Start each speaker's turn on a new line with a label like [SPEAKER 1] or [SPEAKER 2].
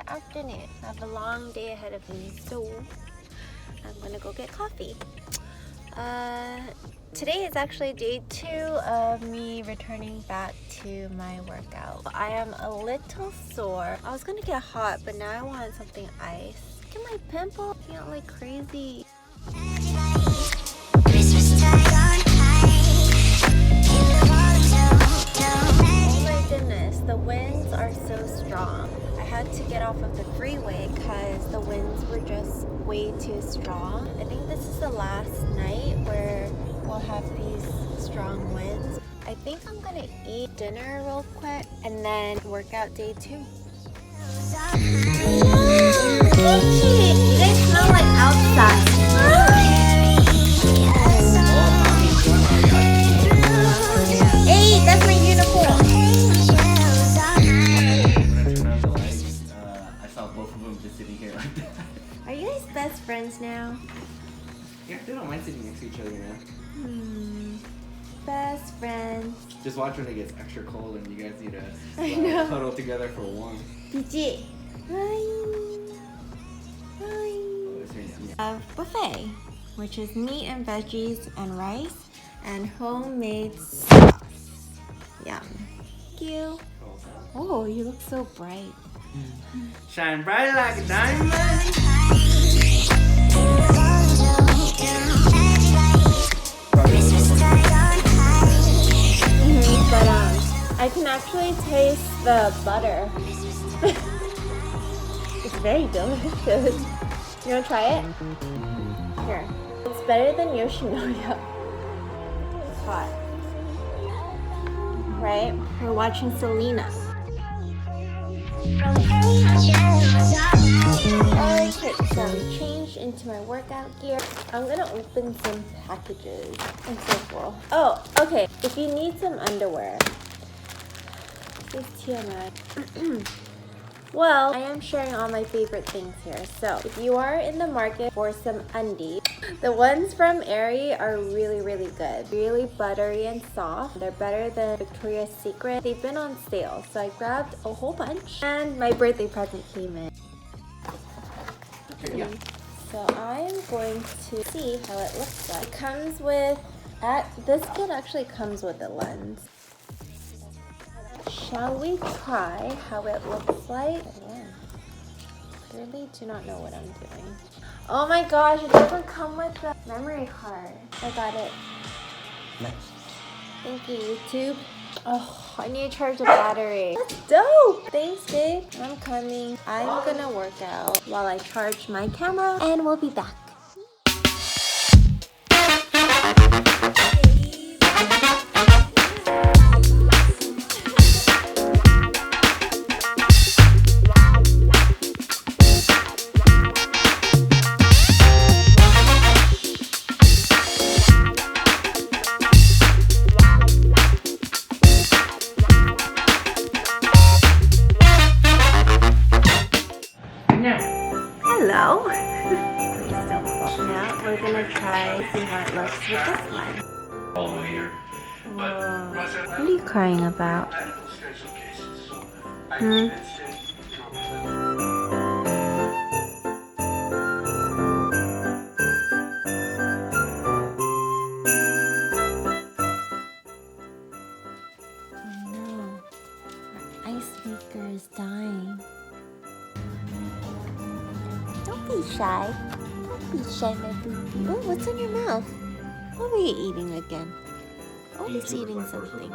[SPEAKER 1] the afternoon. I have a long day ahead of me, so I'm gonna go get coffee. Today is actually day 2 of me returning back to my workout. I am a little sore. I was gonna get hot, but now I want something ice. Look at my pimple, it's out like crazy. Oh my goodness, the winds are so strong. I had to get off of the freeway because the winds were just way too strong. I think this is the last night where we'll have these strong winds. I think I'm gonna eat dinner real quick and then work out day 2. They smell like outside. Hey, that's my uniform.
[SPEAKER 2] I saw both of them just sitting here like that.
[SPEAKER 1] Are you guys best friends now?
[SPEAKER 2] Yeah, they don't mind sitting next to each other now.
[SPEAKER 1] Best friends.
[SPEAKER 2] Just watch when it gets extra cold and you guys need to cuddle together for one.
[SPEAKER 1] Gigi. Hi. Buffet, which is meat and veggies and rice and homemade sauce. Yum. Thank you. Oh, you look so bright.
[SPEAKER 2] Shine bright like a diamond.
[SPEAKER 1] But I can actually taste the butter. It's very delicious. You wanna try it? Here. It's better than Yoshinoya. It's hot. Right? We're watching Selena. Okay, so I'm changed into my workout gear. I'm gonna open some packages. I'm so full. Oh, okay. If you need some underwear, this is TMI. Well, I am sharing all my favorite things here. So, if you are in the market for some undies, the ones from Aerie are really, really good. Really buttery and soft. They're better than Victoria's Secret. They've been on sale, so I grabbed a whole bunch. And my birthday present came in.
[SPEAKER 2] Yeah.
[SPEAKER 1] So I'm going to see how it looks like. It comes with, this kit actually comes with a lens. Shall we try how it looks like? Yeah. Clearly do not know what I'm doing. Oh my gosh, it doesn't come with the memory card. I got it.
[SPEAKER 2] Nice.
[SPEAKER 1] Thank you, YouTube. Oh, I need to charge the battery. That's dope! Thanks, babe. I'm coming. I'm gonna work out while I charge my camera, and we'll be back. Hello. Now we're gonna try see how it looks with this one. Whoa. What are you crying about? Oh no. Our ice maker is dying. Don't be shy. Don't be shy, my baby. Oh, what's in your mouth? What were you eating again? Oh, he's eating something.